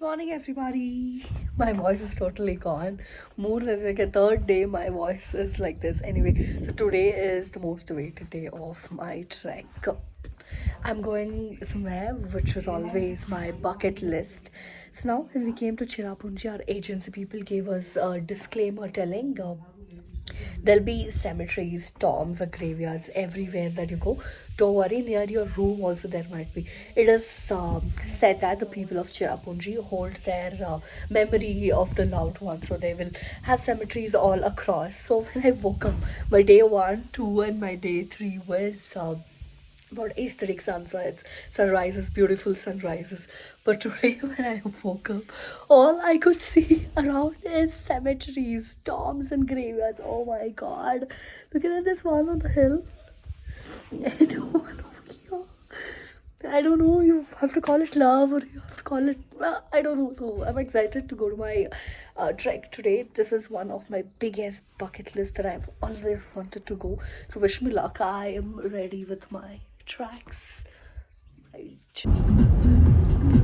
Morning, everybody. My voice is totally gone. More than like a third day, my voice is like this. Anyway, so today is the most awaited day of my trek. I'm going somewhere which was always my bucket list. So now, when we came to Chirapunji, our agency people gave us a disclaimer telling there'll be cemeteries, tombs, or graveyards everywhere that you go. Don't worry, near your room also there might be. It is said that the people of Cherrapunji hold their memory of the loved ones, so they will have cemeteries all across. So when I woke up, my day 1, 2, and my day 3 was about aesthetic sunsets, sunrises, beautiful sunrises. But today, when I woke up, all I could see around is cemeteries, tombs, and graveyards. Oh my god! Look at this one on the hill. And one over here. I don't know. You have to call it love, or you have to call it. I don't know. So I'm excited to go to my trek today. This is one of my biggest bucket list that I've always wanted to go. So wish me luck. I am ready with my tracks. Right.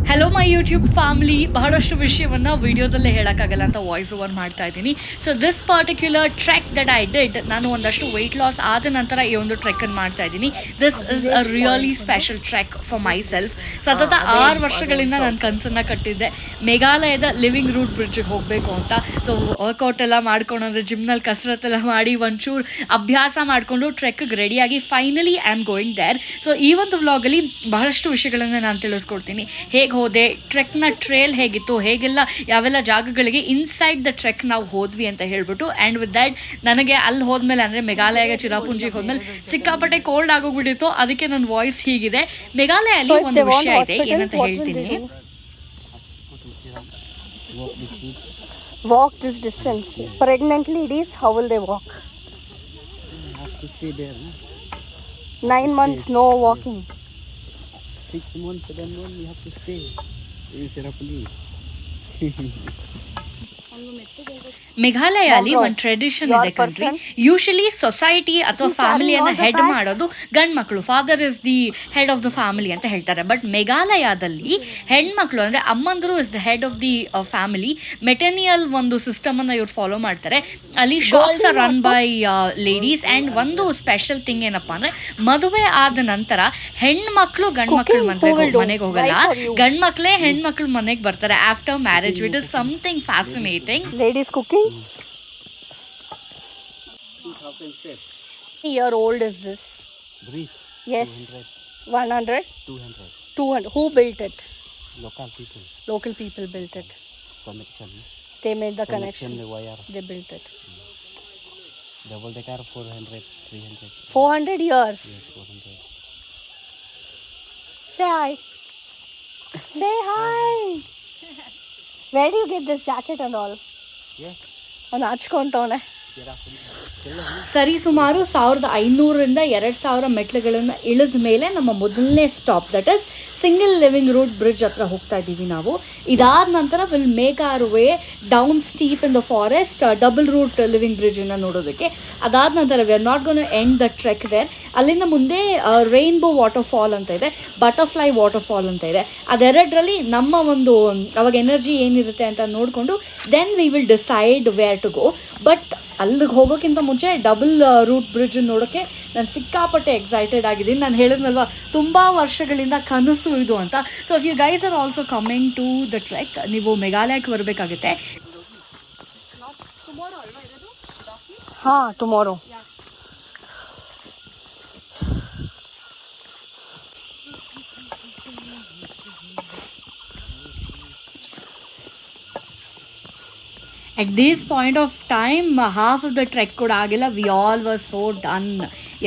Hello my YouTube family. ಬಹಳಷ್ಟು ವಿಷಯವನ್ನು ವಿಡಿಯೋದಲ್ಲೇ ಹೇಳೋಕ್ಕಾಗಲ್ಲ ಅಂತ voice over ಮಾಡ್ತಾ ಇದ್ದೀನಿ. So this particular trek that I did, ನಾನು ಒಂದಷ್ಟು weight loss ಆದ ನಂತರ ಈ ಒಂದು ಟ್ರೆಕ್ಕನ್ನು ಮಾಡ್ತಾ ಇದ್ದೀನಿ. This is a really special trek for my self. ಸತತ 6 ವರ್ಷಗಳಿಂದ ನಾನು ಕನಸನ್ನು ಕಟ್ಟಿದ್ದೆ ಮೇಘಾಲಯದ ಲಿವಿಂಗ್ ರೂಟ್ ಬ್ರಿಡ್ಜಿಗೆ ಹೋಗಬೇಕು ಅಂತ. ಸೊ ವರ್ಕೌಟ್ ಎಲ್ಲ ಮಾಡ್ಕೊಂಡು, ಅಂದರೆ ಜಿಮ್ನಲ್ಲಿ ಕಸರತ್ತೆಲ್ಲ ಮಾಡಿ ಒಂಚೂರು ಅಭ್ಯಾಸ ಮಾಡಿಕೊಂಡು ಟ್ರೆಕ್ಗೆ ರೆಡಿಯಾಗಿ finally I am going there. So ಈ ಒಂದು ವ್ಲಾಗಲ್ಲಿ ಬಹಳಷ್ಟು ವಿಷಯಗಳನ್ನು ನಾನು ತಿಳಿಸ್ಕೊಡ್ತೀನಿ. ಹೇಗೆ ಹೋದೆ, ಟ್ರೆಕ್ನ ಟ್ರೇಲ್ ಹೇಗಿತ್ತು, ಹೇಗೆಲ್ಲ ಯಾವೆಲ್ಲ ಜಾಗಗಳಿಗೆ ಇನ್ಸೈಡ್ ದ ಟ್ರೆಕ್ ನಾವು ಹೋದ್ವಿ ಅಂತ ಹೇಳ್ಬಿಟ್ಟು. ಆ್ಯಂಡ್ ವಿತ್ ದ್ಯಾಟ್ ನನಗೆ ಅಲ್ಲಿ ಹೋದ್ಮೇಲೆ, ಅಂದರೆ ಮೇಘಾಲಯ ಚಿರಾಪುಂಜಿಗೆ ಹೋದ್ಮೇಲೆ ಸಿಕ್ಕಾಪಟ್ಟೆ ಕೋಲ್ಡ್ ಆಗೋಗ್ಬಿಟ್ಟಿತ್ತು. ಅದಕ್ಕೆ ನನ್ನ ವಾಯ್ಸ್ ಹೀಗಿದೆ. ಮೇಘಾಲಯಲ್ಲಿ ಒಂದು ವಿಷಯ ಇದೆ, ಏನಂತ ಹೇಳ್ತೀನಿ. Walk this distance. Pregnant ladies, how will they walk? 9 months, no walking. 6 months, 7 months, you have to stay in Cherrapunji. ಮೇಘಾಲಯಲ್ಲಿ ಒಂದು ಟ್ರೆಡಿಷನ್ ಇದೆ ಕಣ್ರಿ. ಯೂಶಲಿ ಸೊಸೈಟಿ ಅಥವಾ ಫ್ಯಾಮಿಲಿಯನ್ನು ಹೆಡ್ ಮಾಡೋದು ಗಂಡು ಮಕ್ಕಳು. Father is the head of the family ಅಂತ ಹೇಳ್ತಾರೆ. But ಮೇಘಾಲಯದಲ್ಲಿ ಹೆಣ್ಮಕ್ಳು, ಅಂದರೆ ಅಮ್ಮಂದರು is the head of the family. Maternal ಒಂದು ಸಿಸ್ಟಮನ್ನು ಇವ್ರು ಫಾಲೋ ಮಾಡ್ತಾರೆ. ಅಲ್ಲಿ shops are run by ladies. And ಒಂದು ಸ್ಪೆಷಲ್ ಥಿಂಗ್ ಏನಪ್ಪ ಅಂದರೆ, ಮದುವೆ ಆದ ನಂತರ ಹೆಣ್ಮಕ್ಳು ಗಂಡು ಮಕ್ಕಳು ಮನೆಗೆ ಹೋಗಲ್ಲ, ಗಂಡು ಮಕ್ಕಳೇ ಹೆಣ್ಮಕ್ಳು ಮನೆಗೆ ಬರ್ತಾರೆ after marriage. It is something fascinating. Ladies cooking. 2000 steps. Year old is this? Brief. Yes. 100. 100. 200. 200. Who built it? Local people. Local people built it. Connection. They made the connection. The wire. They built it. Double decker 400, 300. 400 years. Yes, 400. Say hi. Say hi. Where do you get this jacket and all? Yeah. ಅವ್ನು ಹಚ್ಕೊಂತವನೆ. ಸರಿ ಸುಮಾರು 1500ರಿಂದ 2000 ಮೆಟ್ಲುಗಳನ್ನು ಇಳಿದ ಮೇಲೆ ನಮ್ಮ ಮೊದಲನೇ stop, that is single living root bridge ಹತ್ರ ಹೋಗ್ತಾ ಇದ್ದೀವಿ ನಾವು. ಇದಾದ ನಂತರ will make our way down steep in the forest double root living ಬ್ರಿಡ್ಜನ್ನು ನೋಡೋದಕ್ಕೆ. ಅದಾದ ನಂತರ we are not gonna end the trek there. ಅಲ್ಲಿಂದ ಮುಂದೆ ರೈನ್ಬೋ ವಾಟರ್ ಫಾಲ್ ಅಂತ ಇದೆ, ಬಟರ್ಫ್ಲೈ ವಾಟರ್ ಫಾಲ್ ಅಂತ ಇದೆ. ಅದೆರಡರಲ್ಲಿ ನಮ್ಮ ಒಂದು ಅವಾಗ ಎನರ್ಜಿ ಏನಿರುತ್ತೆ ಅಂತ ನೋಡಿಕೊಂಡು then we will decide where to go. But ಅಲ್ಲಿಗೆ ಹೋಗೋಕ್ಕಿಂತ ಮುಂಚೆ ಡಬಲ್ ರೂಟ್ ಬ್ರಿಡ್ಜ್ ನೋಡೋಕ್ಕೆ ನಾನು ಸಿಕ್ಕಾಪಟ್ಟೆ ಎಕ್ಸೈಟೆಡ್ ಆಗಿದ್ದೀನಿ. ನಾನು ಹೇಳಿದ್ನಲ್ವ, ತುಂಬ ವರ್ಷಗಳಿಂದ ಕನಸು ಇದು ಅಂತ. So if you guys are also coming to the trek, ನೀವು ಮೇಘಾಲಯಕ್ಕೆ ಬರಬೇಕಾಗುತ್ತೆ. ಹಾಂ, tomorrow. At this point of time, half of the trek ಕೂಡ ಆಗಿಲ್ಲ. We all were so done.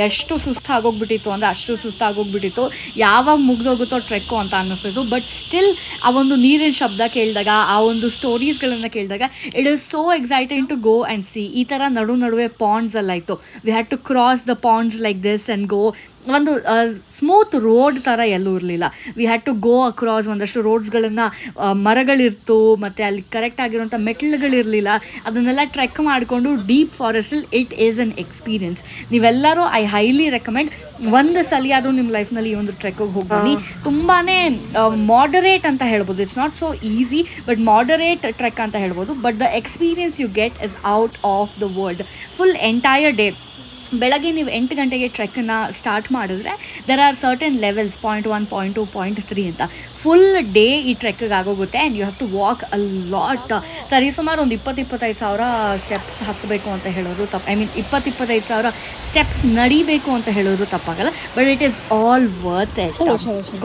ಎಷ್ಟು ಸುಸ್ತಾಗೋಗ್ಬಿಟ್ಟಿತ್ತು ಅಂದರೆ ಅಷ್ಟು ಸುಸ್ತಾಗೋಗ್ಬಿಟ್ಟಿತ್ತು. ಯಾವಾಗ ಮುಗ್ದೋಗುತ್ತೋ ಟ್ರೆಕ್ಕು ಅಂತ ಅನ್ನಿಸ್ತಿತ್ತು. ಬಟ್ ಸ್ಟಿಲ್ ಆ ಒಂದು ನೀರಿನ ಶಬ್ದ ಕೇಳಿದಾಗ, ಆ ಒಂದು ಸ್ಟೋರೀಸ್ಗಳನ್ನು ಕೇಳಿದಾಗ it is so exciting to go and see. ಈ ಥರ ನಡುವೆ ಪಾಂಡ್ಸ್ ಎಲ್ಲ ಇತ್ತು. We had to cross the ponds like this and go. ಒಂದು ಸ್ಮೂತ್ ರೋಡ್ ಥರ ಎಲ್ಲೂ ಇರಲಿಲ್ಲ. We had to go across ಒಂದಷ್ಟು ರೋಡ್ಸ್ಗಳನ್ನು, ಮರಗಳಿರ್ತು, ಮತ್ತು ಅಲ್ಲಿ ಕರೆಕ್ಟ್ ಆಗಿರುವಂಥ ಮೆಟ್ಲುಗಳಿರಲಿಲ್ಲ. ಅದನ್ನೆಲ್ಲ ಟ್ರೆಕ್ ಮಾಡಿಕೊಂಡು ಡೀಪ್ ಫಾರೆಸ್ಟಲ್ಲಿ ಇಟ್ ಈಸ್ ಅನ್ ಎಕ್ಸ್ಪೀರಿಯನ್ಸ್. ನೀವೆಲ್ಲರೂ ಐ ಹೈಲಿ ರೆಕಮೆಂಡ್ ಒಂದು ಸಲ ಆದರೂ ನಿಮ್ಮ ಲೈಫ್ನಲ್ಲಿ ಈ ಒಂದು ಟ್ರೆಕ್ಕಿಗೆ ಹೋಗಿ. ತುಂಬಾ ಮಾಡರೇಟ್ ಅಂತ ಹೇಳ್ಬೋದು. It's not so easy, but moderate trek ಅಂತ ಹೇಳ್ಬೋದು. But the experience you get is out of the world. Full entire day ಬೆಳಗ್ಗೆ ನೀವು 8 ಗಂಟೆಗೆ ಟ್ರೆಕ್ಕನ್ನು ಸ್ಟಾರ್ಟ್ ಮಾಡಿದ್ರೆ ದೆರ್ ಆರ್ ಸರ್ಟನ್ ಲೆವೆಲ್ಸ್ 0.1, 0.2, 0.3 ಅಂತ. ಫುಲ್ ಡೇ ಈ ಟ್ರೆಕ್ಕಿಗೆ ಆಗೋಗುತ್ತೆ. And you have to walk a lot. ಸರಿಸುಮಾರು ಒಂದು 20-25 ಸಾವಿರ ಸ್ಟೆಪ್ಸ್ ಹತ್ತಬೇಕು ಅಂತ ಹೇಳೋರು ತಪ್ಪು. ಐ ಮೀನ್ 20-25 ಸಾವಿರ ಸ್ಟೆಪ್ಸ್ ನಡಿಬೇಕು ಅಂತ ಹೇಳೋರು ತಪ್ಪಾಗಲ್ಲ. But it is all worth it.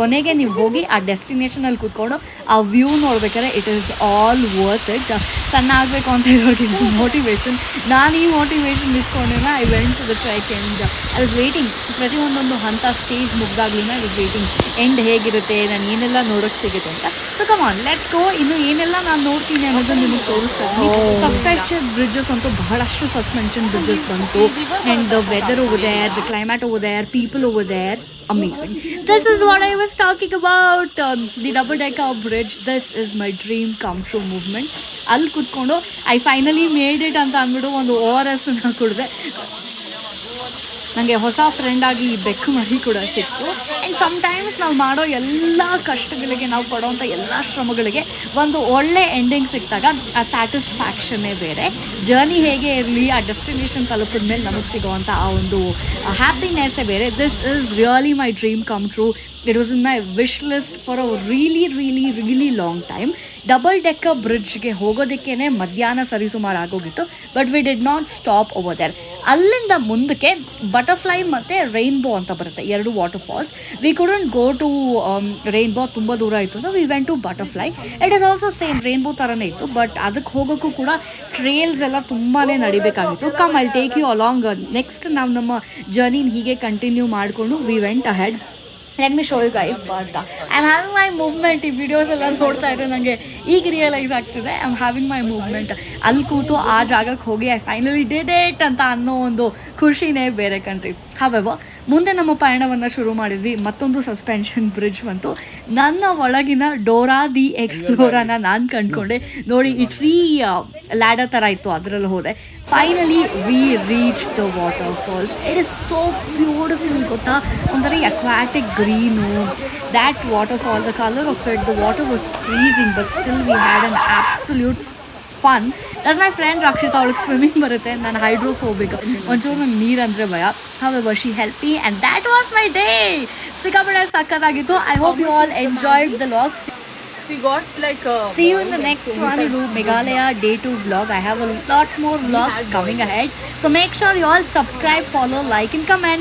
ಕೊನೆಗೆ ನೀವು ಹೋಗಿ ಆ ಡೆಸ್ಟಿನೇಷನಲ್ಲಿ ಕೂತ್ಕೊಂಡು ಆ ವ್ಯೂ ನೋಡ್ಬೇಕಾದ್ರೆ it is all worth it. ಸಣ್ಣ ಆಗಬೇಕು ಅಂತ ಹೇಳೋರಿಗೆ ಮೋಟಿವೇಶನ್. ನಾನು ಈ ಮೋಟಿವೇಶನ್ ಇಟ್ಕೊಂಡೆ I went to the trek and I was waiting. ಪ್ರತಿಯೊಂದೊಂದು ಹಂತ ಸ್ಟೇಜ್ ಮುಗ್ದಾಗ್ಲಿನ ಐ ವಾಸ್ ವೇಟಿಂಗ್ ಎಂಡ್ ಹೇಗಿರುತ್ತೆ, ನಾನು ಏನೆಲ್ಲ ನೋಡೋಕ್ಕೆ ಸಿಗುತ್ತೆ ಅಂತ. So come on let's go. ಇನ್ನು ಏನೆಲ್ಲ ನಾನು ನೋಡ್ತೀನಿ ಅನ್ನೋದನ್ನು ನಿಮಗೆ ತೋರಿಸ್ತೀನಿ. ಸಸ್ಪೆನ್ಷನ್ ಬ್ರಿಡ್ಜಸ್ ಅಂತೂ ಬಹಳಷ್ಟು ಸಸ್ಪೆನ್ಷನ್ ಬ್ರಿಡ್ಜಸ್ ಬಂತು. And the weather over there, the climate over there, people over there, amazing. This is what I was talking about. The double decker bridge. This is my dream come true movement. ಅಲ್ಲಿ ಕೂತ್ಕೊಂಡು I finally made it ಅಂತ ಅಂದ್ಬಿಟ್ಟು ಒಂದು ORS ಕುಡಿದೆ. ನನಗೆ ಹೊಸ ಫ್ರೆಂಡಾಗಿ ಈ ಬೆಕ್ಕು ಮರಿ ಕೂಡ ಸಿಕ್ತು. ಆ್ಯಂಡ್ ಸಮ್ಟೈಮ್ಸ್ ನಾವು ಮಾಡೋ ಎಲ್ಲ ಕಷ್ಟಗಳಿಗೆ, ನಾವು ಪಡೋವಂಥ ಎಲ್ಲ ಶ್ರಮಗಳಿಗೆ ಒಂದು ಒಳ್ಳೆ ಎಂಡಿಂಗ್ ಸಿಕ್ಕಿದಾಗ ಆ ಸ್ಯಾಟಿಸ್ಫ್ಯಾಕ್ಷನ್ನೇ ಬೇರೆ. ಜರ್ನಿ ಹೇಗೆ ಇರಲಿ, ಆ ಡೆಸ್ಟಿನೇಷನ್ ತಲುಪಿದ ಮೇಲೆ ನಮಗೆ ಸಿಗೋವಂಥ ಆ ಒಂದು ಹ್ಯಾಪಿನೆಸ್ಸೇ ಬೇರೆ. This is really my dream come true. It was in my wish list for a really long time. Double decker ಬ್ರಿಡ್ಜ್ಗೆ ಹೋಗೋದಕ್ಕೇ ಮಧ್ಯಾಹ್ನ ಸರಿಸುಮಾರು ಆಗೋಗಿತ್ತು. But we did not stop over there. ಅಲ್ಲಿಂದ ಮುಂದಕ್ಕೆ ಬಟರ್ಫ್ಲೈ ಮತ್ತು ರೈನ್ಬೋ ಅಂತ ಬರುತ್ತೆ, 2 water falls. We couldn't go to rainbow, ತುಂಬ ದೂರ ಇತ್ತು ಅಂತ we went to butterfly. It is also same rainbow ಥರನೇ ಇತ್ತು. ಬಟ್ ಅದಕ್ಕೆ ಹೋಗೋಕ್ಕೂ ಕೂಡ ಟ್ರೇಲ್ಸ್ ಎಲ್ಲ ತುಂಬಾ ನಡಿಬೇಕಾಗಿತ್ತು. Come I take you along. Next ನಾವು ನಮ್ಮ ಜರ್ನಿನ ಹೀಗೆ ಕಂಟಿನ್ಯೂ ಮಾಡಿಕೊಂಡು we went ahead. Let me show you guys. But I am having my movement. ಈ ವಿಡಿಯೋಸ್ ಎಲ್ಲ ನೋಡ್ತಾ ಇದ್ರೆ ನನಗೆ ಈಗ ರಿಯಲೈಸ್ ಆಗ್ತಿದೆ I am having my movement. ಅಲ್ಲಿ ಕೂತು ಆ ಜಾಗಕ್ಕೆ ಹೋಗಿ ಐ ಫೈನಲಿ ಡಿಡ್ ಇಟ್ ಅಂತ ಅನ್ನೋ ಒಂದು ಖುಷಿನೇ ಬೇರೆ ಕಣ್ರಿ. ಹವೆವರ್ ಮುಂದೆ ನಮ್ಮ ಪಯಣವನ್ನು ಶುರು ಮಾಡಿದ್ವಿ. ಮತ್ತೊಂದು ಸಸ್ಪೆನ್ಷನ್ ಬ್ರಿಡ್ಜ್ ಬಂತು. ನನ್ನ ಒಳಗಿನ ಡೋರಾ ದಿ ಎಕ್ಸ್ಪ್ಲೋರನ್ನ ನಾನು ಕಂಡುಕೊಂಡೆ. ನೋಡಿ, ಈ ಟ್ರೀ ಲ್ಯಾಡರ್ ಥರ ಇತ್ತು, ಅದರಲ್ಲಿ ಹೋದೆ. Finally we reach the water falls. It is so beautiful ಗೊತ್ತಾ, ಒಂಥರ aquatic green. That water fall, the colour of it, the water was freezing but still we had an absolute fun. That's my friend Rakshita. ಅವಳಿಗೆ swimming ಬರುತ್ತೆ, ನಾನು hydrophobic. ಒಂಚೂರು ನಂಗೆ ನೀರಂದರೆ ಭಯ. however she helped me and that was my day. ಸಿಕ್ಕಾಪಟ್ಟೆ ಸಕ್ಕತ್ತಾಗಿತ್ತು. I hope you all enjoyed the vlogs. We got like see you in the next one. ಇದು Meghalaya day 2 vlog. I have a lot more vlogs coming ahead, so make sure you all subscribe, follow, like and comment.